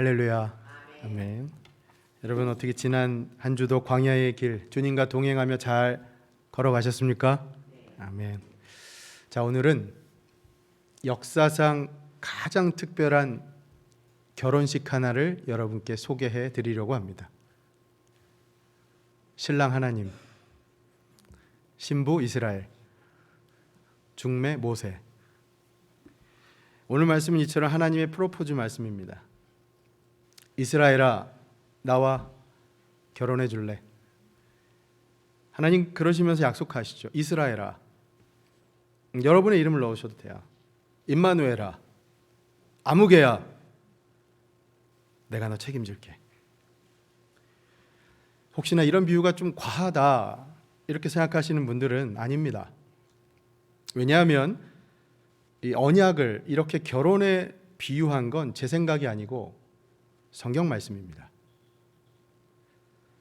할렐루야. 아멘. 여러분 어떻게 지난 한 주도 광야의 길 주님과 동행하며 잘 걸어가셨습니까? 아멘. 자, 오늘은 역사상 가장 특별한 결혼식 하나를 여러분께 소개해 드리려고 합니다. 신랑 하나님, 신부 이스라엘, 중매 모세. 오늘 말씀은 이처럼 하나님의 프로포즈 말씀입니다. 이스라엘아, 나와 결혼해 줄래? 하나님 그러시면서 약속하시죠. 이스라엘아, 여러분의 이름을 넣으셔도 돼요. 임마누엘아, 아무개야, 내가 너 책임질게. 혹시나 이런 비유가 좀 과하다 이렇게 생각하시는 분들은 아닙니다. 왜냐하면 이 언약을 이렇게 결혼에 비유한 건 제 생각이 아니고 성경 말씀입니다.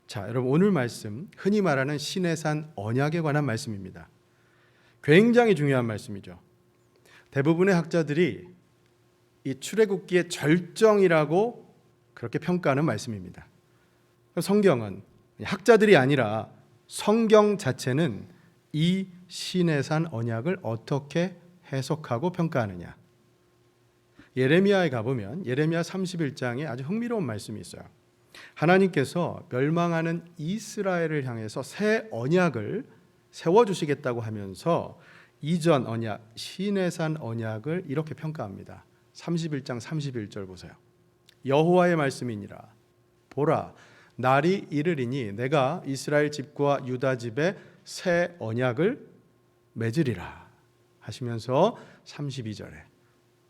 자, 여러분 오늘 말씀 흔히 말하는 시내산 언약에 관한 말씀입니다. 굉장히 중요한 말씀이죠. 대부분의 학자들이 이 출애굽기의 절정이라고 그렇게 평가하는 말씀입니다. 성경은 학자들이 아니라 성경 자체는 이 시내산 언약을 어떻게 해석하고 평가하느냐. 예레미야에 가보면 예레미야 31장에 아주 흥미로운 말씀이 있어요. 하나님께서 멸망하는 이스라엘을 향해서 새 언약을 세워주시겠다고 하면서 이전 언약, 시내산 언약을 이렇게 평가합니다. 31장 31절 보세요. 여호와의 말씀이니라. 보라, 날이 이르리니 내가 이스라엘 집과 유다 집에 새 언약을 맺으리라 하시면서 32절에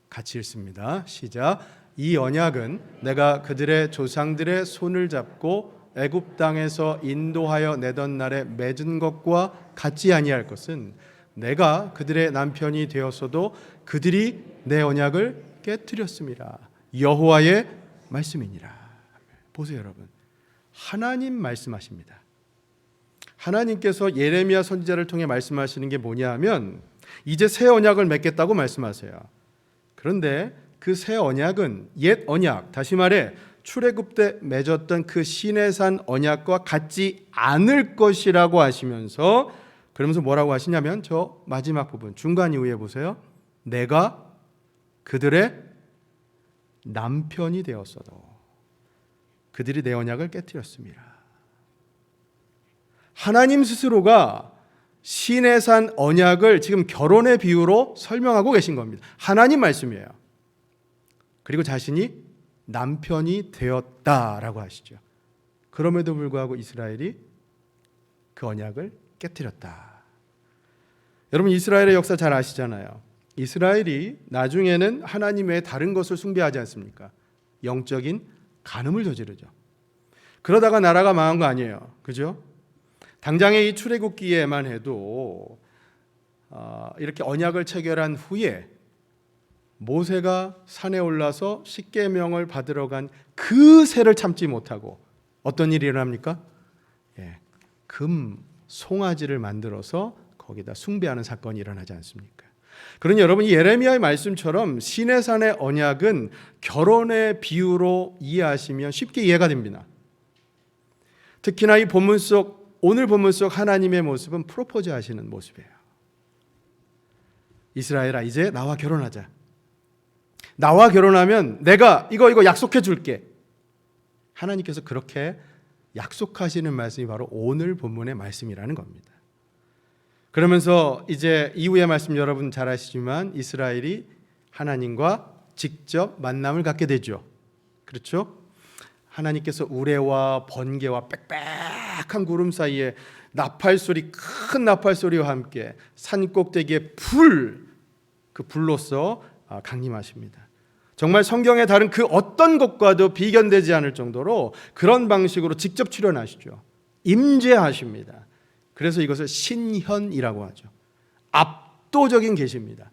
같이 읽습니다. 시작. 이 언약은 내가 그들의 조상들의 손을 잡고 애굽 땅에서 인도하여 내던 날에 맺은 것과 같지 아니할 것은 내가 그들의 남편이 되었어도 그들이 내 언약을 깨뜨렸음이라. 여호와의 말씀이니라. 보세요, 여러분. 하나님 말씀하십니다. 하나님께서 예레미야 선지자를 통해 말씀하시는 게 뭐냐 하면 이제 새 언약을 맺겠다고 말씀하세요. 그런데 그 새 언약은 옛 언약, 다시 말해 출애굽 때 맺었던 그 시내산 언약과 같지 않을 것이라고 하시면서 그러면서 뭐라고 하시냐면 저 마지막 부분 중간 이후에 보세요. 내가 그들의 남편이 되었어도 그들이 내 언약을 깨뜨렸습니다. 하나님 스스로가 시내산 언약을 지금 결혼의 비유로 설명하고 계신 겁니다. 하나님 말씀이에요. 그리고 자신이 남편이 되었다라고 하시죠. 그럼에도 불구하고 이스라엘이 그 언약을 깨뜨렸다. 여러분 이스라엘의 역사 잘 아시잖아요. 이스라엘이 나중에는 하나님 외에 다른 것을 숭배하지 않습니까? 영적인 간음을 저지르죠. 그러다가 나라가 망한 거 아니에요. 그죠? 당장의 이 출애굽기에만 해도 이렇게 언약을 체결한 후에 모세가 산에 올라서 십계명을 받으러 간 그 새를 참지 못하고 어떤 일이 일어납니까? 금 송아지를 만들어서 거기다 숭배하는 사건이 일어나지 않습니까? 그러니 여러분 이 예레미야의 말씀처럼 시내산의 언약은 결혼의 비유로 이해하시면 쉽게 이해가 됩니다. 특히나 이 본문 속 오늘 본문 속 하나님의 모습은 프로포즈 하시는 모습이에요. 이스라엘아, 이제 나와 결혼하자. 나와 결혼하면 내가 이거 약속해 줄게. 하나님께서 그렇게 약속하시는 말씀이 바로 오늘 본문의 말씀이라는 겁니다. 그러면서 이제 이후의 말씀 여러분 잘 아시지만 이스라엘이 하나님과 직접 만남을 갖게 되죠. 그렇죠? 하나님께서 우레와 번개와 빽빽한 구름 사이에 나팔소리, 큰 나팔소리와 함께 산 꼭대기에 그 불로서 강림하십니다. 정말 성경의 다른 그 어떤 것과도 비견되지 않을 정도로 그런 방식으로 직접 출현하시죠. 임재하십니다. 그래서 이것을 신현이라고 하죠. 압도적인 계시입니다.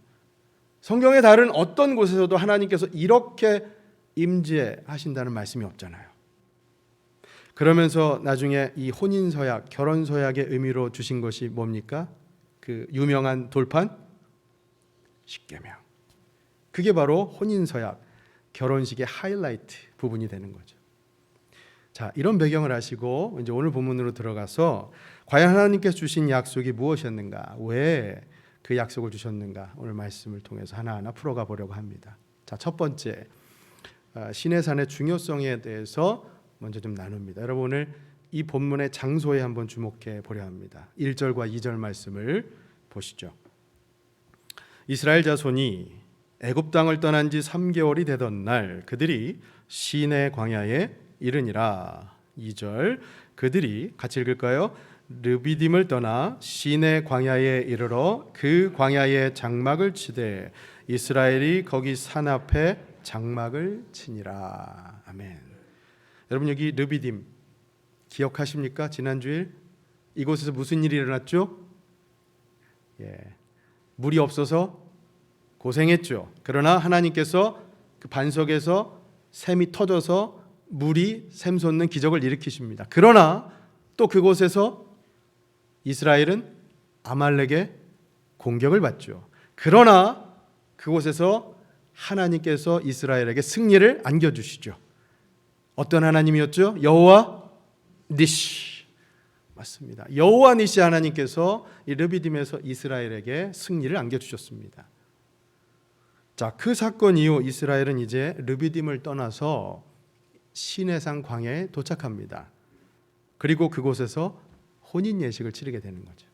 성경의 다른 어떤 곳에서도 하나님께서 이렇게 임재하신다는 말씀이 없잖아요. 그러면서 나중에 이 혼인서약, 결혼서약의 의미로 주신 것이 뭡니까? 그 유명한 돌판 십계명. 그게 바로 혼인서약, 결혼식의 하이라이트 부분이 되는 거죠. 자, 이런 배경을 아시고 이제 오늘 본문으로 들어가서 과연 하나님께서 주신 약속이 무엇이었는가, 왜 그 약속을 주셨는가, 오늘 말씀을 통해서 하나하나 풀어가 보려고 합니다. 자, 첫 번째, 시내산의 중요성에 대해서 먼저 좀 나눕니다. 여러분, 오늘 이 본문의 장소에 한번 주목해 보려 합니다. 1절과 2절 말씀을 보시죠. 이스라엘 자손이 애굽 땅을 떠난 지 3개월이 되던 날 그들이 시내 광야에 이르니라. 2절, 그들이 같이 읽을까요? 르비딤을 떠나 시내 광야에 이르러 그 광야에 장막을 치되 이스라엘이 거기 산 앞에 장막을 치니라. 아멘. 여러분, 여기 르비딤 기억하십니까? 지난주일 이곳에서 무슨 일이 일어났죠? 물이 없어서 고생했죠. 그러나 하나님께서 그 반석에서 샘이 터져서 물이 샘솟는 기적을 일으키십니다. 그러나 또 그곳에서 이스라엘은 아말렉의 공격을 받죠. 그러나 그곳에서 하나님께서 이스라엘에게 승리를 안겨주시죠. 어떤 하나님이었죠? 여호와 니시. 맞습니다. 여호와 니시 하나님께서 이 르비딤에서 이스라엘에게 승리를 안겨주셨습니다. 자, 그 사건 이후 이스라엘은 이제 르비딤을 떠나서 시내산 광야에 도착합니다. 그리고 그곳에서 혼인 예식을 치르게 되는 거죠.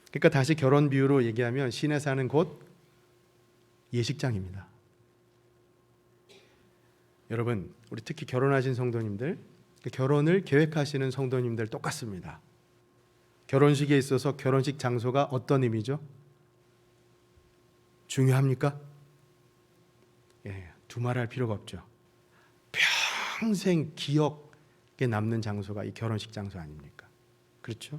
그러니까 다시 결혼 비유로 얘기하면 시내산은 곧 예식장입니다. 여러분, 우리 특히 결혼하신 성도님들, 결혼을 계획하시는 성도님들 똑같습니다. 결혼식에 있어서 결혼식 장소가 어떤 의미죠? 중요합니까? 두말할 필요가 없죠. 평생 기억에 남는 장소가 이 결혼식 장소 아닙니까? 그렇죠?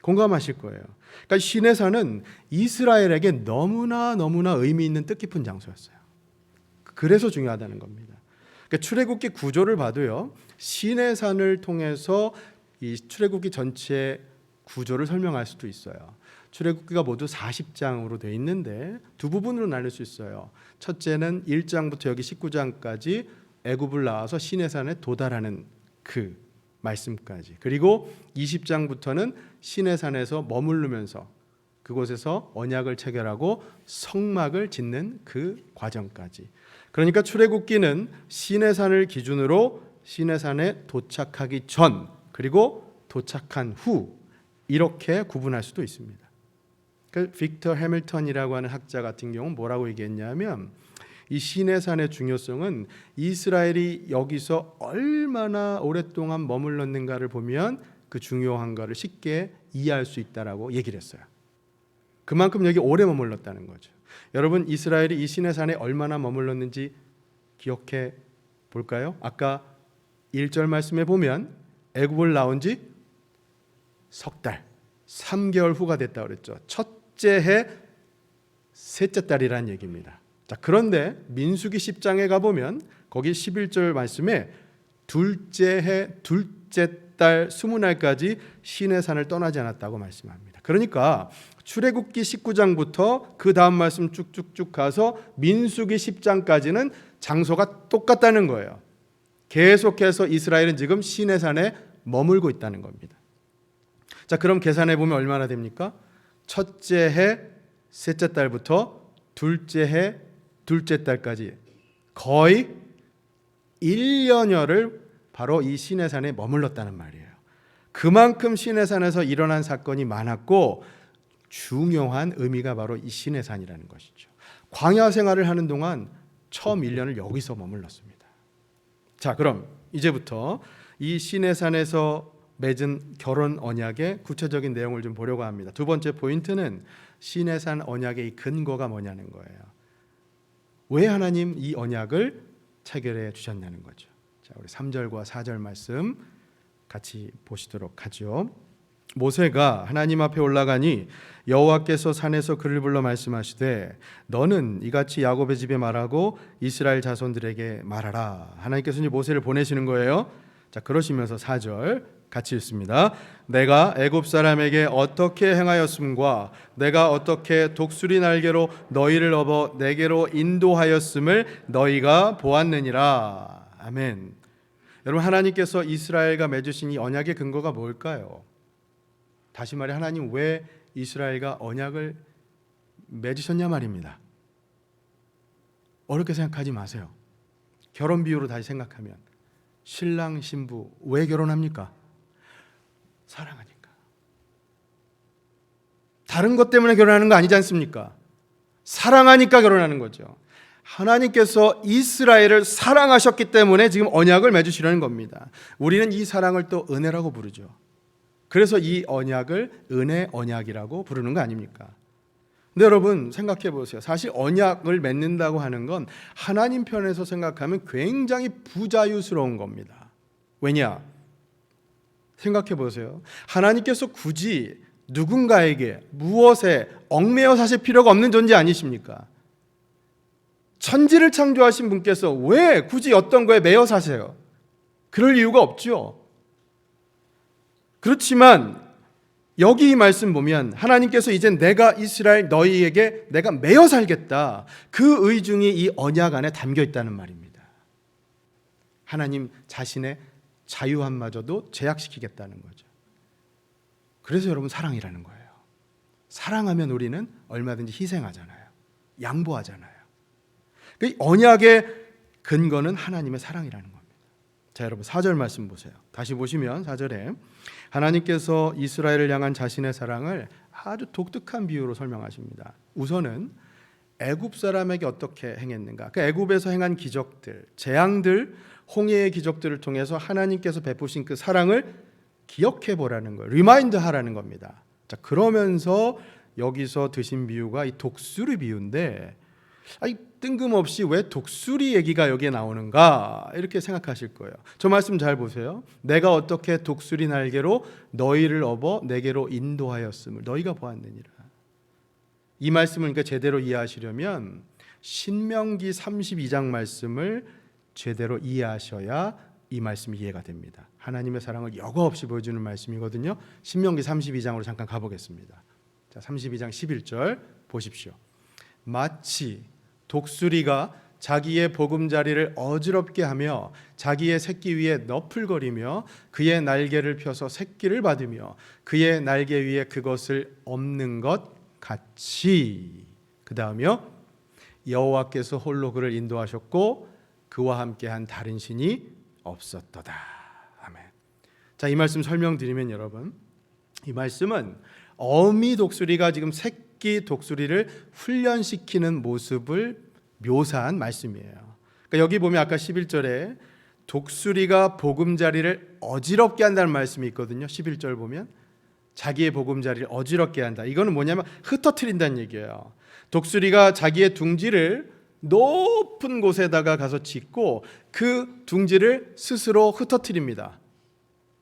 공감하실 거예요. 그러니까 시내산은 이스라엘에게 너무나 의미 있는 뜻깊은 장소였어요. 그래서 중요하다는 겁니다. 그러니까 출애굽기 구조를 봐도요, 시내산을 통해서 이 출애굽기 전체 구조를 설명할 수도 있어요. 출애굽기가 모두 40장으로 되어 있는데 두 부분으로 나눌 수 있어요. 첫째는 1장부터 여기 19장까지 애굽을 나와서 시내산에 도달하는 그 말씀까지, 그리고 20장부터는 시내산에서 머무르면서 그곳에서 언약을 체결하고 성막을 짓는 그 과정까지. 그러니까 출애굽기는 시내산을 기준으로 시내산에 도착하기 전 그리고 도착한 후 이렇게 구분할 수도 있습니다. 그 빅터 해밀턴이라고 하는 학자 같은 경우는 뭐라고 얘기했냐면, 이 시내산의 중요성은 이스라엘이 여기서 얼마나 오랫동안 머물렀는가를 보면 그 중요한 것을 쉽게 이해할 수 있다라고 얘기를 했어요. 그만큼 여기 오래 머물렀다는 거죠. 여러분, 이스라엘이 이 시내산에 얼마나 머물렀는지 기억해 볼까요? 아까 1절 말씀에 보면 애굽을 나온 지 석 달, 3개월 후가 됐다고 그랬죠. 첫째 해 셋째 달이라는 얘기입니다. 자, 그런데 민수기 10장에 가보면 거기 11절 말씀에 둘째 해 둘째 달 20날까지 시내산을 떠나지 않았다고 말씀합니다. 그러니까 출애굽기 19장부터 그 다음 말씀 쭉쭉쭉 가서 민수기 10장까지는 장소가 똑같다는 거예요. 계속해서 이스라엘은 지금 시내산에 머물고 있다는 겁니다. 자, 그럼 계산해 보면 얼마나 됩니까? 첫째 해 셋째 달부터 둘째 해 둘째 달까지 거의 1년여를 바로 이 시내산에 머물렀다는 말이에요. 그만큼 시내산에서 일어난 사건이 많았고 중요한 의미가 바로 이 시내산이라는 것이죠. 광야 생활을 하는 동안 처음 1년을 여기서 머물렀습니다. 자, 그럼 이제부터 이 시내산에서 맺은 결혼 언약의 구체적인 내용을 좀 보려고 합니다. 두 번째 포인트는 시내산 언약의 이 근거가 뭐냐는 거예요. 왜 하나님 이 언약을 체결해 주셨냐는 거죠. 자, 우리 3절과 4절 말씀 같이 보시도록 하죠. 모세가 하나님 앞에 올라가니 여호와께서 산에서 그를 불러 말씀하시되 너는 이같이 야곱의 집에 말하고 이스라엘 자손들에게 말하라. 하나님께서 이제 모세를 보내시는 거예요. 자, 그러시면서 4절 같이 읽습니다. 내가 애굽 사람에게 어떻게 행하였음과 내가 어떻게 독수리 날개로 너희를 업어 내게로 인도하였음을 너희가 보았느니라. 아멘. 여러분, 하나님께서 이스라엘과 맺으신 이 언약의 근거가 뭘까요? 다시 말해, 하나님 왜 이스라엘과 언약을 맺으셨냐 말입니다. 어렵게 생각하지 마세요. 결혼 비유로 다시 생각하면 신랑 신부 왜 결혼합니까? 사랑하니까. 다른 것 때문에 결혼하는 거 아니지 않습니까? 사랑하니까 결혼하는 거죠. 하나님께서 이스라엘을 사랑하셨기 때문에 지금 언약을 맺으시려는 겁니다. 우리는 이 사랑을 또 은혜라고 부르죠. 그래서 이 언약을 은혜 언약이라고 부르는 거 아닙니까? 근데 여러분 생각해 보세요. 사실 언약을 맺는다고 하는 건 하나님 편에서 생각하면 굉장히 부자유스러운 겁니다. 왜냐? 생각해 보세요. 하나님께서 굳이 누군가에게 무엇에 얽매여 사실 필요가 없는 존재 아니십니까? 천지를 창조하신 분께서 왜 굳이 어떤 거에 매여 사세요? 그럴 이유가 없죠. 그렇지만 여기 이 말씀 보면 하나님께서 이제 내가 이스라엘 너희에게 내가 매여 살겠다. 그 의중이 이 언약 안에 담겨 있다는 말입니다. 하나님 자신의 자유함마저도 제약시키겠다는 거죠. 그래서 여러분 사랑이라는 거예요. 사랑하면 우리는 얼마든지 희생하잖아요. 양보하잖아요. 그 언약의 근거는 하나님의 사랑이라는 겁니다. 자, 여러분 4절 말씀 보세요. 다시 보시면 4절에 하나님께서 이스라엘을 향한 자신의 사랑을 아주 독특한 비유로 설명하십니다. 우선은 애굽 사람에게 어떻게 행했는가? 그 애굽에서 행한 기적들, 재앙들, 홍해의 기적들을 통해서 하나님께서 베푸신 그 사랑을 기억해 보라는 거예요. 리마인드 하라는 겁니다. 자, 그러면서 여기서 드신 비유가 이 독수리 비유인데, 뜬금없이 왜 독수리 얘기가 여기에 나오는가 이렇게 생각하실 거예요. 저 말씀 잘 보세요. 내가 어떻게 독수리 날개로 너희를 업어 내게로 인도하였음을 너희가 보았느니라. 이 말씀을 그러니까 제대로 이해하시려면 신명기 32장 말씀을 제대로 이해하셔야 이 말씀이 이해가 됩니다. 하나님의 사랑을 여과 없이 보여주는 말씀이거든요. 신명기 32장으로 잠깐 가보겠습니다. 자, 32장 11절 보십시오. 마치 독수리가 자기의 보금자리를 어지럽게 하며 자기의 새끼 위에 너풀거리며 그의 날개를 펴서 새끼를 받으며 그의 날개 위에 그것을 엎는 것 같이. 그 다음이요, 여호와께서 홀로 그를 인도하셨고 그와 함께한 다른 신이 없었도다. 아멘. 자, 이 말씀 설명드리면 여러분, 이 말씀은 어미 독수리가 지금 새끼 독수리를 훈련시키는 모습을 묘사한 말씀이에요. 그러니까 여기 보면 아까 11절에 독수리가 보금자리를 어지럽게 한다는 말씀이 있거든요. 11절 보면 자기의 보금자리를 어지럽게 한다. 이거는 뭐냐면 흩어뜨린다는 얘기예요. 독수리가 자기의 둥지를 높은 곳에다가 가서 짓고 그 둥지를 스스로 흩어뜨립니다.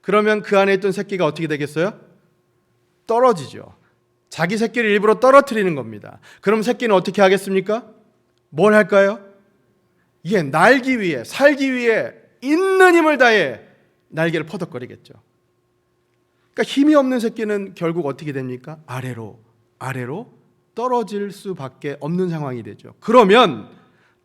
그러면 그 안에 있던 새끼가 어떻게 되겠어요? 떨어지죠. 자기 새끼를 일부러 떨어뜨리는 겁니다. 그럼 새끼는 어떻게 하겠습니까? 뭘 할까요? 예, 날기 위해, 살기 위해 있는 힘을 다해 날개를 퍼덕거리겠죠. 그러니까 힘이 없는 새끼는 결국 어떻게 됩니까? 아래로 떨어질 수밖에 없는 상황이 되죠. 그러면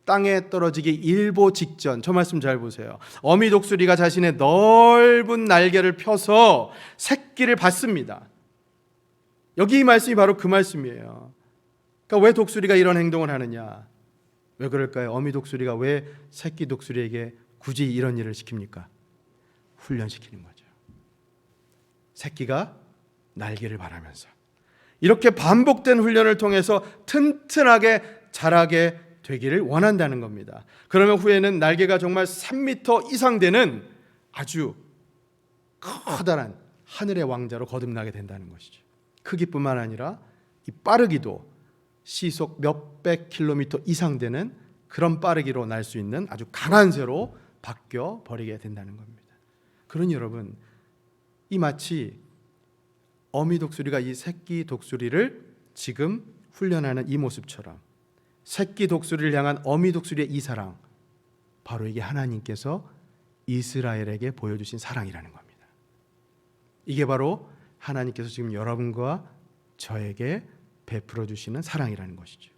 땅에 떨어지기 일보 직전, 저 말씀 잘 보세요. 어미 독수리가 자신의 넓은 날개를 펴서 새끼를 받습니다. 여기 이 말씀이 바로 그 말씀이에요. 그러니까 왜 독수리가 이런 행동을 하느냐? 왜 그럴까요? 어미 독수리가 왜 새끼 독수리에게 굳이 이런 일을 시킵니까? 훈련시키는 거죠. 새끼가 날개를 바라면서 이렇게 반복된 훈련을 통해서 튼튼하게 자라게 되기를 원한다는 겁니다. 그러면 후에는 날개가 정말 3m 이상 되는 아주 커다란 하늘의 왕자로 거듭나게 된다는 것이죠. 크기뿐만 아니라 이 빠르기도 시속 몇백 킬로미터 이상 되는 그런 빠르기로 날 수 있는 아주 강한 새로 바뀌어 버리게 된다는 겁니다. 그러니 여러분, 이 마치 어미 독수리가 이 새끼 독수리를 지금 훈련하는 이 모습처럼 새끼 독수리를 향한 어미 독수리의 이 사랑, 바로 이게 하나님께서 이스라엘에게 보여주신 사랑이라는 겁니다. 이게 바로 하나님께서 지금 여러분과 저에게 베풀어 주시는 사랑이라는 것이죠.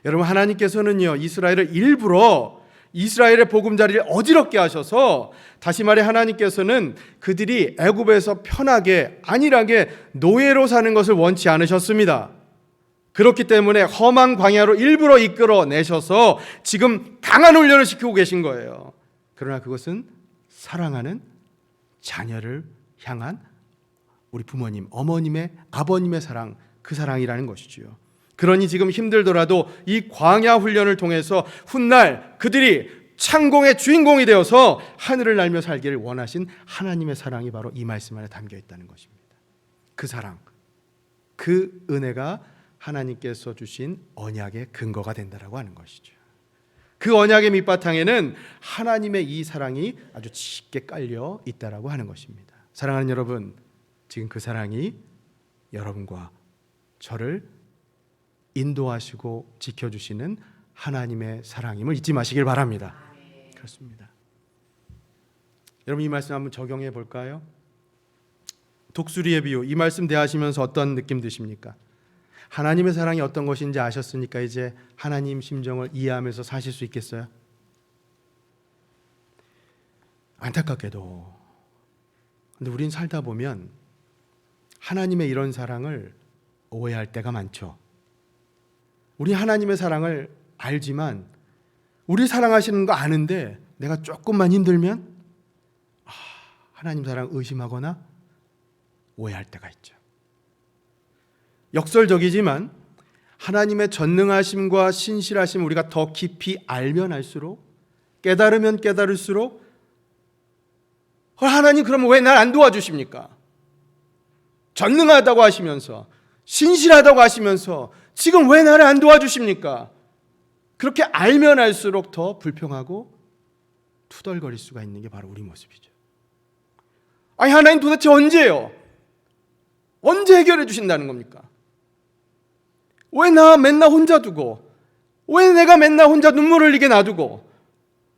여러분, 하나님께서는요, 이스라엘을 일부러 이스라엘의 보금자리를 어지럽게 하셔서, 다시 말해 하나님께서는 그들이 애굽에서 편하게 안일하게 노예로 사는 것을 원치 않으셨습니다. 그렇기 때문에 험한 광야로 일부러 이끌어내셔서 지금 강한 훈련을 시키고 계신 거예요. 그러나 그것은 사랑하는 자녀를 향한 우리 부모님, 어머님의, 아버님의 사랑, 그 사랑이라는 것이지요. 그러니 지금 힘들더라도 이 광야 훈련을 통해서 훗날 그들이 창공의 주인공이 되어서 하늘을 날며 살기를 원하신 하나님의 사랑이 바로 이 말씀 안에 담겨 있다는 것입니다. 그 사랑, 그 은혜가 하나님께서 주신 언약의 근거가 된다라고 하는 것이죠. 그 언약의 밑바탕에는 하나님의 이 사랑이 아주 짙게 깔려 있다라고 하는 것입니다. 사랑하는 여러분, 지금 그 사랑이 여러분과 저를 인도하시고 지켜주시는 하나님의 사랑임을 잊지 마시길 바랍니다. 그렇습니다. 여러분, 이 말씀 한번 적용해 볼까요? 독수리의 비유, 이 말씀 대하시면서 어떤 느낌 드십니까? 하나님의 사랑이 어떤 것인지 아셨으니까 이제 하나님 심정을 이해하면서 사실 수 있겠어요? 안타깝게도, 근데 우린 살다 보면 하나님의 이런 사랑을 오해할 때가 많죠. 우리 하나님의 사랑을 알지만, 우리 사랑하시는 거 아는데 내가 조금만 힘들면 하나님 사랑 의심하거나 오해할 때가 있죠. 역설적이지만 하나님의 전능하심과 신실하심 우리가 더 깊이 알면 알수록, 깨달으면 깨달을수록, 하나님 그러면 왜 날 안 도와주십니까? 전능하다고 하시면서, 신실하다고 하시면서 지금 왜 나를 안 도와주십니까? 그렇게 알면 알수록 더 불평하고 투덜거릴 수가 있는 게 바로 우리 모습이죠. 아니, 하나님 도대체 언제요? 언제 해결해 주신다는 겁니까? 왜 나 맨날 혼자 두고, 왜 내가 맨날 혼자 눈물 흘리게 놔두고,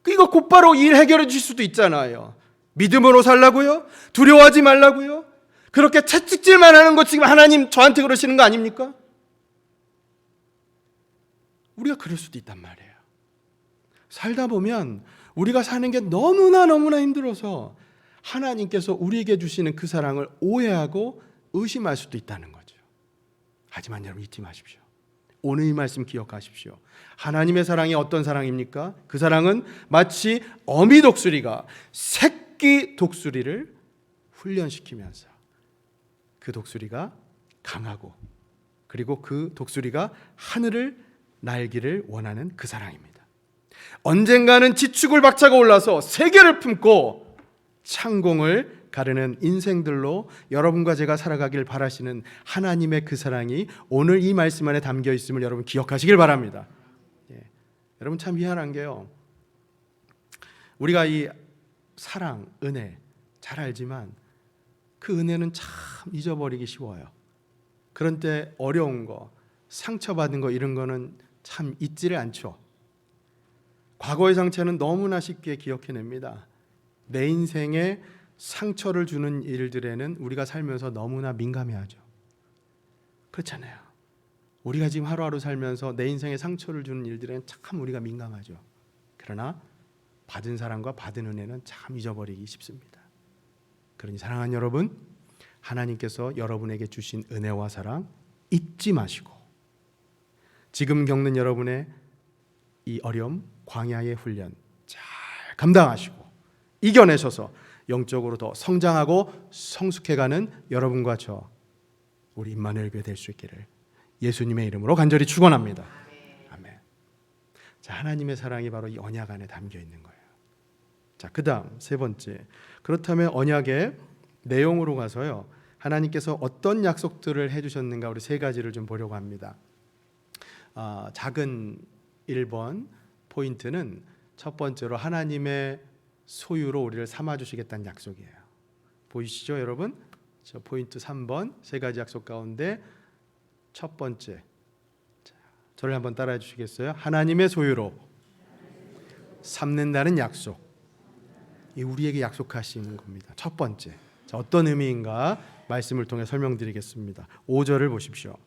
이거 곧바로 일 해결해 주실 수도 있잖아요. 믿음으로 살라고요? 두려워하지 말라고요? 그렇게 채찍질만 하는 거 지금 하나님 저한테 그러시는 거 아닙니까? 우리가 그럴 수도 있단 말이에요. 살다 보면 우리가 사는 게 너무나 힘들어서 하나님께서 우리에게 주시는 그 사랑을 오해하고 의심할 수도 있다는 거죠. 하지만 여러분, 잊지 마십시오. 오늘 이 말씀 기억하십시오. 하나님의 사랑이 어떤 사랑입니까? 그 사랑은 마치 어미 독수리가 새끼 독수리를 훈련시키면서 그 독수리가 강하고, 그리고 그 독수리가 하늘을 날기를 원하는 그 사랑입니다. 언젠가는 지축을 박차고 올라서 세계를 품고 창공을 가르는 인생들로 여러분과 제가 살아가길 바라시는 하나님의 그 사랑이 오늘 이 말씀 안에 담겨 있음을 여러분 기억하시길 바랍니다. 여러분, 참 희한한 게요, 우리가 이 사랑, 은혜 잘 알지만 그 은혜는 참 잊어버리기 쉬워요. 그런 때 어려운 거, 상처받은 거, 이런 거는 참 잊지를 않죠. 과거의 상처는 너무나 쉽게 기억해냅니다. 내 인생에 상처를 주는 일들에는 우리가 살면서 너무나 민감해하죠. 그렇잖아요. 우리가 지금 하루하루 살면서 내 인생에 상처를 주는 일들에는 참 우리가 민감하죠. 그러나 받은 사랑과 받은 은혜는 참 잊어버리기 쉽습니다. 그러니 사랑하는 여러분, 하나님께서 여러분에게 주신 은혜와 사랑 잊지 마시고, 지금 겪는 여러분의 이 어려움, 광야의 훈련 잘 감당하시고 이겨내셔서 영적으로 더 성장하고 성숙해가는 여러분과 저, 우리 임마누엘 교회 될 수 있기를 예수님의 이름으로 간절히 축원합니다. 아멘. 자, 하나님의 사랑이 바로 이 언약 안에 담겨 있는 거예요. 자, 그다음 세 번째, 그렇다면 언약의 내용으로 가서요, 하나님께서 어떤 약속들을 해주셨는가, 우리 세 가지를 좀 보려고 합니다. 작은 1번 포인트는 첫 번째로 하나님의 소유로 우리를 삼아주시겠다는 약속이에요. 보이시죠 여러분? 저 포인트 3번 세 가지 약속 가운데 첫 번째, 저를 한번 따라해 주시겠어요? 하나님의 소유로 삼는다는 약속. 이 우리에게 약속하시는 겁니다. 첫 번째. 자, 어떤 의미인가 말씀을 통해 설명드리겠습니다. 5절을 보십시오.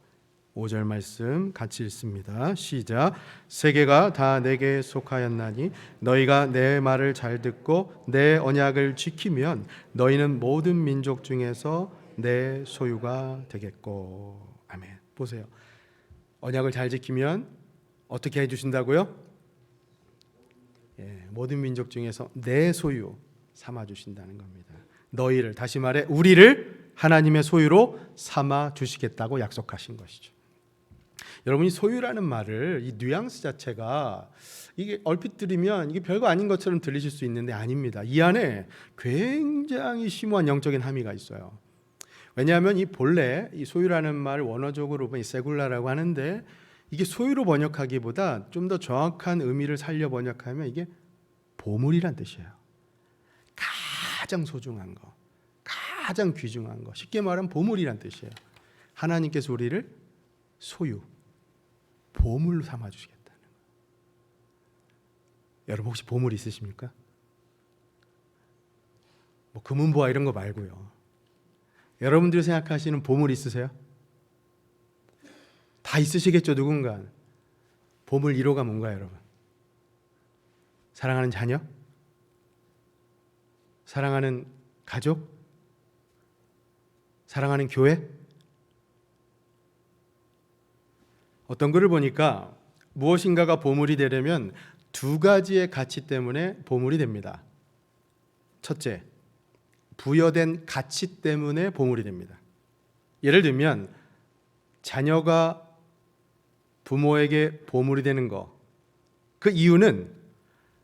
5절 말씀 같이 읽습니다. 시작. 세계가 다 내게 속하였나니 너희가 내 말을 잘 듣고 내 언약을 지키면 너희는 모든 민족 중에서 내 소유가 되겠고. 아멘. 보세요. 언약을 잘 지키면 어떻게 해주신다고요? 모든 민족 중에서 내 소유 삼아주신다는 겁니다. 너희를, 다시 말해 우리를 하나님의 소유로 삼아주시겠다고 약속하신 것이죠. 여러분이 소유라는 말을, 이 뉘앙스 자체가 이게 얼핏 들으면 이게 별거 아닌 것처럼 들리실 수 있는데 아닙니다. 이 안에 굉장히 심오한 영적인 함의가 있어요. 왜냐하면 이 본래 이 소유라는 말을 원어적으로 보면 세굴라라고 하는데, 이게 소유로 번역하기보다 좀 더 정확한 의미를 살려 번역하면 이게 보물이란 뜻이에요. 가장 소중한 거, 가장 귀중한 거, 쉽게 말하면 보물이란 뜻이에요. 하나님께서 우리를 소유, 보물로 삼아주시겠다는 거예요. 여러분 혹시 보물 있으십니까? 뭐 금은보화 이런 거 말고요. 여러분들이 생각하시는 보물 있으세요? 다 있으시겠죠, 누군가. 보물 1호가 뭔가요, 여러분? 사랑하는 자녀? 사랑하는 가족? 사랑하는 교회? 어떤 글을 보니까 무엇인가가 보물이 되려면 두 가지의 가치 때문에 보물이 됩니다. 첫째, 부여된 가치 때문에 보물이 됩니다. 예를 들면 자녀가 부모에게 보물이 되는 거, 그 이유는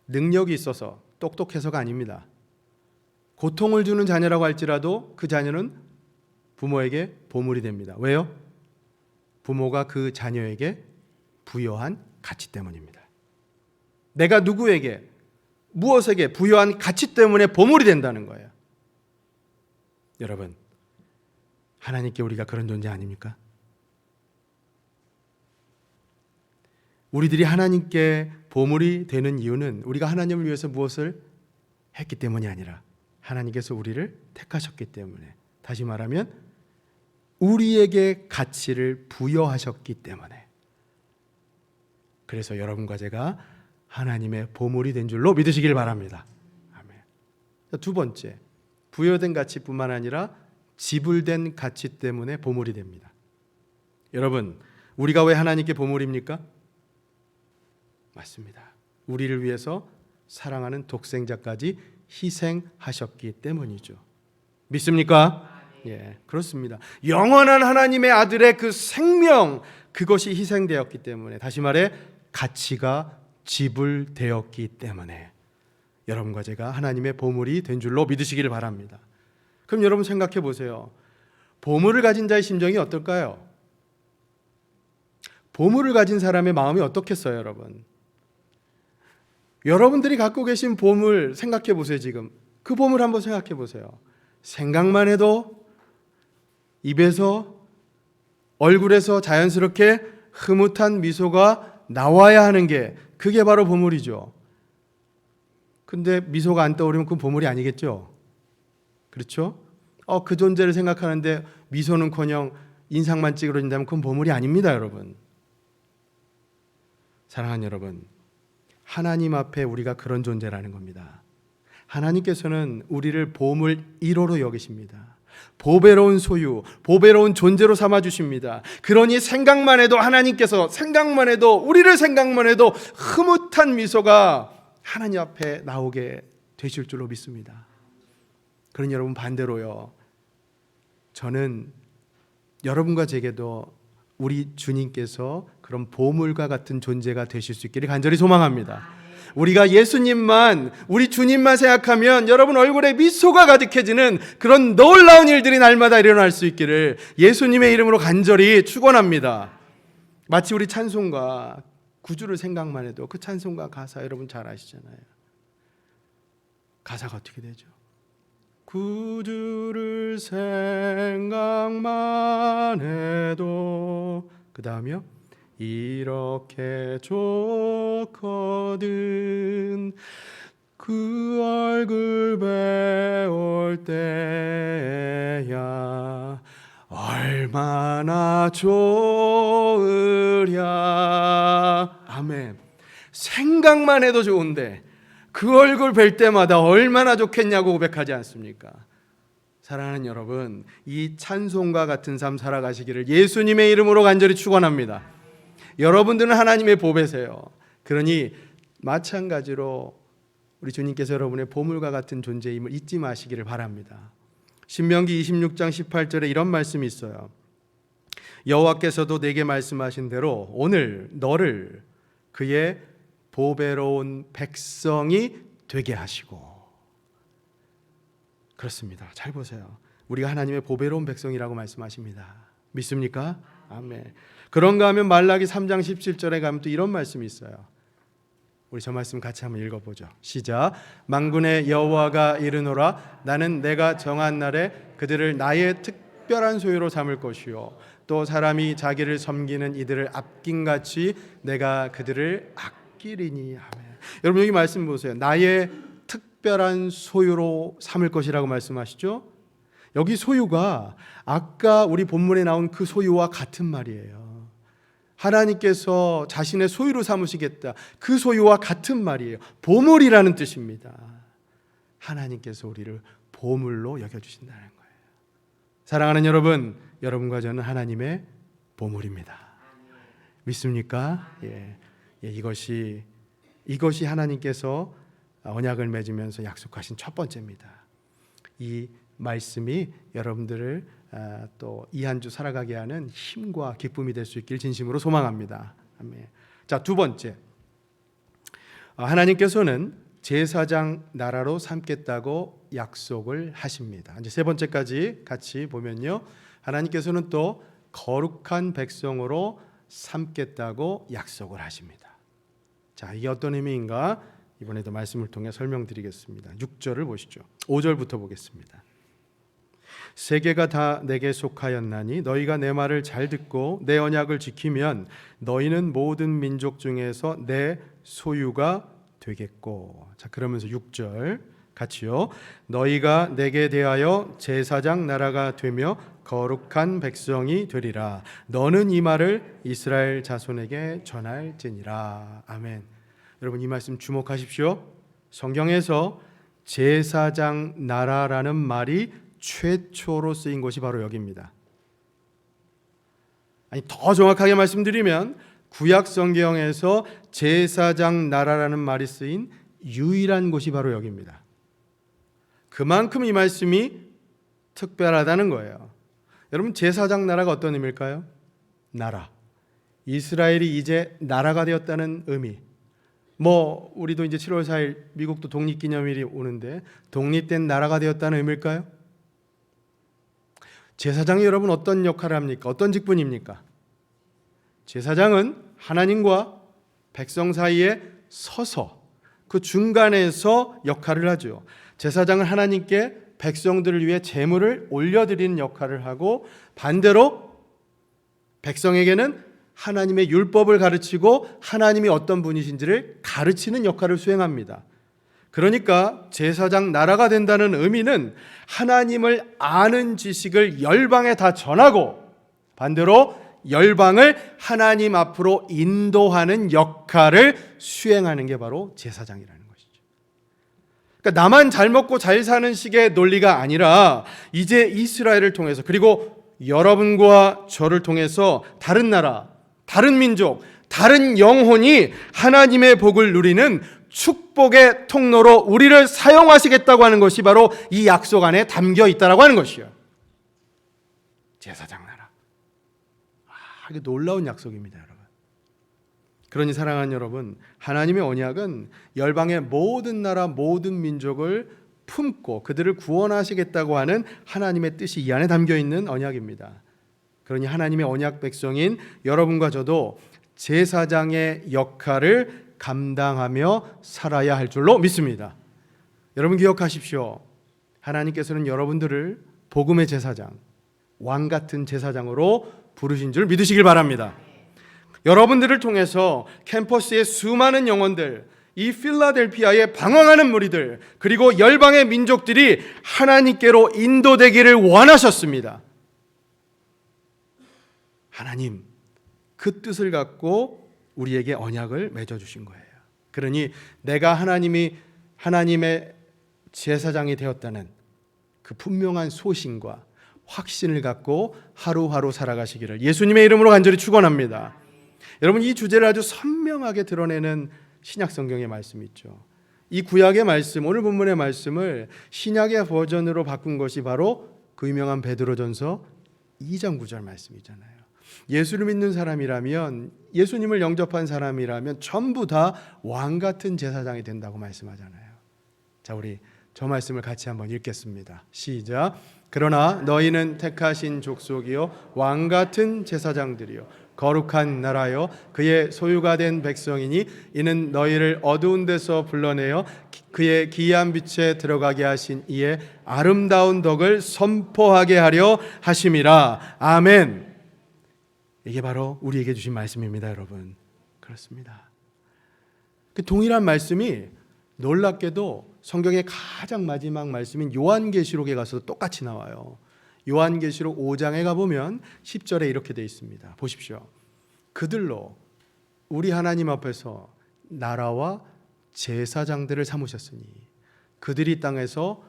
능력이 있어서 똑똑해서가 아닙니다. 고통을 주는 자녀라고 할지라도 그 자녀는 부모에게 보물이 됩니다. 왜요? 부모가 그 자녀에게 부여한 가치 때문입니다. 내가 누구에게, 무엇에게 부여한 가치 때문에 보물이 된다는 거예요. 여러분, 하나님께 우리가 그런 존재 아닙니까? 우리들이 하나님께 보물이 되는 이유는 우리가 하나님을 위해서 무엇을 했기 때문이 아니라 하나님께서 우리를 택하셨기 때문에, 다시 말하면 우리에게 가치를 부여하셨기 때문에, 그래서 여러분과 제가 하나님의 보물이 된 줄로 믿으시길 바랍니다. 아멘. 두 번째, 부여된 가치뿐만 아니라 지불된 가치 때문에 보물이 됩니다. 여러분, 우리가 왜 하나님께 보물입니까? 맞습니다. 우리를 위해서 사랑하는 독생자까지 희생하셨기 때문이죠. 믿습니까? 예, 그렇습니다. 영원한 하나님의 아들의 그 생명, 그것이 희생되었기 때문에, 다시 말해 가치가 지불되었기 때문에 여러분과 제가 하나님의 보물이 된 줄로 믿으시기를 바랍니다. 그럼 여러분 생각해 보세요. 보물을 가진 자의 심정이 어떨까요? 보물을 가진 사람의 마음이 어떻겠어요, 여러분? 여러분들이 갖고 계신 보물 생각해 보세요. 지금 그 보물 한번 생각해 보세요. 생각만 해도 입에서, 얼굴에서 자연스럽게 흐뭇한 미소가 나와야 하는 게, 그게 바로 보물이죠. 근데 미소가 안 떠오르면 그건 보물이 아니겠죠? 그렇죠? 그 존재를 생각하는데 미소는커녕 인상만 찌그러진다면 그건 보물이 아닙니다, 여러분. 사랑하는 여러분, 하나님 앞에 우리가 그런 존재라는 겁니다. 하나님께서는 우리를 보물 1호로 여기십니다. 보배로운 소유, 보배로운 존재로 삼아주십니다. 그러니 생각만 해도, 하나님께서 생각만 해도, 우리를 생각만 해도 흐뭇한 미소가 하나님 앞에 나오게 되실 줄로 믿습니다. 그러니 여러분, 반대로요, 저는 여러분과 제게도 우리 주님께서 그런 보물과 같은 존재가 되실 수 있기를 간절히 소망합니다. 우리가 예수님만, 우리 주님만 생각하면 여러분 얼굴에 미소가 가득해지는 그런 놀라운 일들이 날마다 일어날 수 있기를 예수님의 이름으로 간절히 축원합니다. 마치 우리 찬송가 구주를 생각만 해도 그 찬송가 가사 여러분 잘 아시잖아요. 가사가 어떻게 되죠? 구주를 생각만 해도, 그 다음이요, 이렇게 좋거든. 그 얼굴 배울 때야 얼마나 좋으랴. 아멘. 생각만 해도 좋은데 그 얼굴 뵐 때마다 얼마나 좋겠냐고 고백하지 않습니까? 사랑하는 여러분, 이 찬송과 같은 삶 살아가시기를 예수님의 이름으로 간절히 축원합니다. 여러분들은 하나님의 보배세요. 그러니 마찬가지로 우리 주님께서 여러분의 보물과 같은 존재임을 잊지 마시기를 바랍니다. 신명기 26장 18절에 이런 말씀이 있어요. 여호와께서도 내게 말씀하신 대로 오늘 너를 그의 보배로운 백성이 되게 하시고. 그렇습니다. 잘 보세요. 우리가 하나님의 보배로운 백성이라고 말씀하십니다. 믿습니까? 아멘. 그런가 하면 말라기 3장 17절에 가면 또 이런 말씀이 있어요. 우리 저 말씀 같이 한번 읽어보죠. 시작. 만군의 여호와가 이르노라 나는 내가 정한 날에 그들을 나의 특별한 소유로 삼을 것이요 또 사람이 자기를 섬기는 이들을 아낌같이 내가 그들을 아끼리니. 아멘. 여러분 여기 말씀 보세요. 나의 특별한 소유로 삼을 것이라고 말씀하시죠. 여기 소유가 아까 우리 본문에 나온 그 소유와 같은 말이에요. 하나님께서 자신의 소유로 삼으시겠다. 그 소유와 같은 말이에요. 보물이라는 뜻입니다. 하나님께서 우리를 보물로 여겨주신다는 거예요. 사랑하는 여러분, 여러분과 저는 하나님의 보물입니다. 믿습니까? 예. 이것이 하나님께서 언약을 맺으면서 약속하신 첫 번째입니다. 이 말씀이 여러분들을 또 이 한 주 살아가게 하는 힘과 기쁨이 될 수 있길 진심으로 소망합니다. 아멘. 자, 두 번째, 하나님께서는 제사장 나라로 삼겠다고 약속을 하십니다. 이제 세 번째까지 같이 보면요, 하나님께서는 또 거룩한 백성으로 삼겠다고 약속을 하십니다. 자, 이게 어떤 의미인가? 이번에도 말씀을 통해 설명드리겠습니다. 6절을 보시죠. 5절부터 보겠습니다. 세계가 다 내게 속하였나니 너희가 내 말을 잘 듣고 내 언약을 지키면 너희는 모든 민족 중에서 내 소유가 되겠고. 자, 그러면서 6절 같이요. 너희가 내게 대하여 제사장 나라가 되며 거룩한 백성이 되리라. 너는 이 말을 이스라엘 자손에게 전할지니라. 아멘. 여러분 이 말씀 주목하십시오. 성경에서 제사장 나라라는 말이 최초로 쓰인 것이 바로 여기입니다. 아니, 더 정확하게 말씀드리면 구약 성경에서 제사장 나라라는 말이 쓰인 유일한 곳이 바로 여기입니다. 그만큼 이 말씀이 특별하다는 거예요. 여러분, 제사장 나라가 어떤 의미일까요? 나라. 이스라엘이 이제 나라가 되었다는 의미. 우리도 이제 7월 4일 미국도 독립기념일이 오는데 독립된 나라가 되었다는 의미일까요? 제사장이 여러분 어떤 역할을 합니까? 어떤 직분입니까? 제사장은 하나님과 백성 사이에 서서 그 중간에서 역할을 하죠. 제사장은 하나님께 백성들을 위해 제물을 올려드리는 역할을 하고, 반대로 백성에게는 하나님의 율법을 가르치고 하나님이 어떤 분이신지를 가르치는 역할을 수행합니다. 그러니까 제사장 나라가 된다는 의미는 하나님을 아는 지식을 열방에 다 전하고, 반대로 열방을 하나님 앞으로 인도하는 역할을 수행하는 게 바로 제사장이라는 것이죠. 그러니까 나만 잘 먹고 잘 사는 식의 논리가 아니라 이제 이스라엘을 통해서, 그리고 여러분과 저를 통해서 다른 나라, 다른 민족, 다른 영혼이 하나님의 복을 누리는 축복의 통로로 우리를 사용하시겠다고 하는 것이 바로 이 약속 안에 담겨 있다라고 하는 것이요. 제사장 나라. 이게 놀라운 약속입니다, 여러분. 그러니 사랑하는 여러분, 하나님의 언약은 열방의 모든 나라, 모든 민족을 품고 그들을 구원하시겠다고 하는 하나님의 뜻이 이 안에 담겨 있는 언약입니다. 그러니 하나님의 언약 백성인 여러분과 저도 제사장의 역할을 감당하며 살아야 할 줄로 믿습니다. 여러분 기억하십시오. 하나님께서는 여러분들을 복음의 제사장, 왕 같은 제사장으로 부르신 줄 믿으시길 바랍니다. 여러분들을 통해서 캠퍼스의 수많은 영혼들, 이 필라델피아의 방황하는 무리들 그리고 열방의 민족들이 하나님께로 인도되기를 원하셨습니다. 하나님 그 뜻을 갖고 우리에게 언약을 맺어주신 거예요. 그러니 내가 하나님의 제사장이 되었다는 그 분명한 소신과 확신을 갖고 하루하루 살아가시기를 예수님의 이름으로 간절히 축원합니다. 여러분, 이 주제를 아주 선명하게 드러내는 신약 성경의 말씀이 있죠. 이 구약의 말씀, 오늘 본문의 말씀을 신약의 버전으로 바꾼 것이 바로 그 유명한 베드로전서 2장 9절 말씀이잖아요. 예수를 믿는 사람이라면, 예수님을 영접한 사람이라면 전부 다 왕 같은 제사장이 된다고 말씀하잖아요. 자, 우리 저 말씀을 같이 한번 읽겠습니다. 시작. 그러나 너희는 택하신 족속이요 왕 같은 제사장들이요 거룩한 나라요 그의 소유가 된 백성이니 이는 너희를 어두운 데서 불러내어 그의 기이한 빛에 들어가게 하신 이의 아름다운 덕을 선포하게 하려 하심이라. 아멘. 이게 바로 우리에게 주신 말씀입니다, 여러분. 그렇습니다. 그 동일한 말씀이 놀랍게도 성경의 가장 마지막 말씀인 요한계시록에 가서 똑같이 나와요. 요한계시록 5장에 가보면 10절에 이렇게 되어 있습니다. 보십시오. 그들로 우리 하나님 앞에서 나라와 제사장들을 삼으셨으니 그들이 땅에서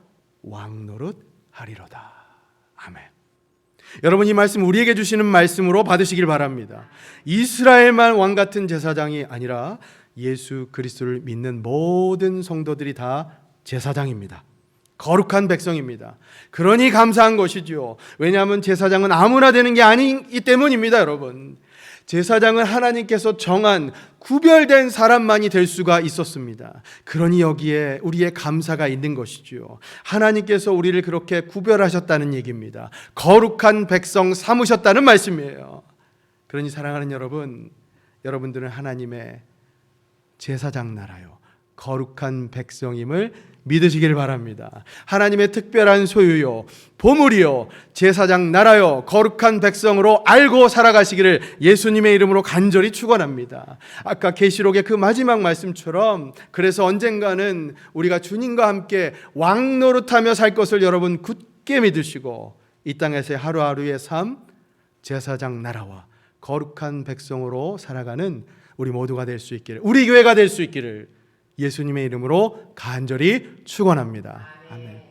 왕노릇 하리로다. 아멘. 여러분, 이 말씀 우리에게 주시는 말씀으로 받으시길 바랍니다. 이스라엘만 왕 같은 제사장이 아니라 예수 그리스도를 믿는 모든 성도들이 다 제사장입니다. 거룩한 백성입니다. 그러니 감사한 것이죠. 왜냐하면 제사장은 아무나 되는 게 아니기 때문입니다, 여러분. 제사장은 하나님께서 정한 구별된 사람만이 될 수가 있었습니다. 그러니 여기에 우리의 감사가 있는 것이죠. 하나님께서 우리를 그렇게 구별하셨다는 얘기입니다. 거룩한 백성 삼으셨다는 말씀이에요. 그러니 사랑하는 여러분, 여러분들은 하나님의 제사장 나라요 거룩한 백성임을 믿으시길 바랍니다. 하나님의 특별한 소유요 보물이요 제사장 나라요 거룩한 백성으로 알고 살아가시기를 예수님의 이름으로 간절히 축원합니다. 아까 계시록의 그 마지막 말씀처럼 그래서 언젠가는 우리가 주님과 함께 왕노릇하며 살 것을 여러분 굳게 믿으시고 이 땅에서의 하루하루의 삶 제사장 나라와 거룩한 백성으로 살아가는 우리 모두가 될 수 있기를, 우리 교회가 될 수 있기를 예수님의 이름으로 간절히 축원합니다. 아멘.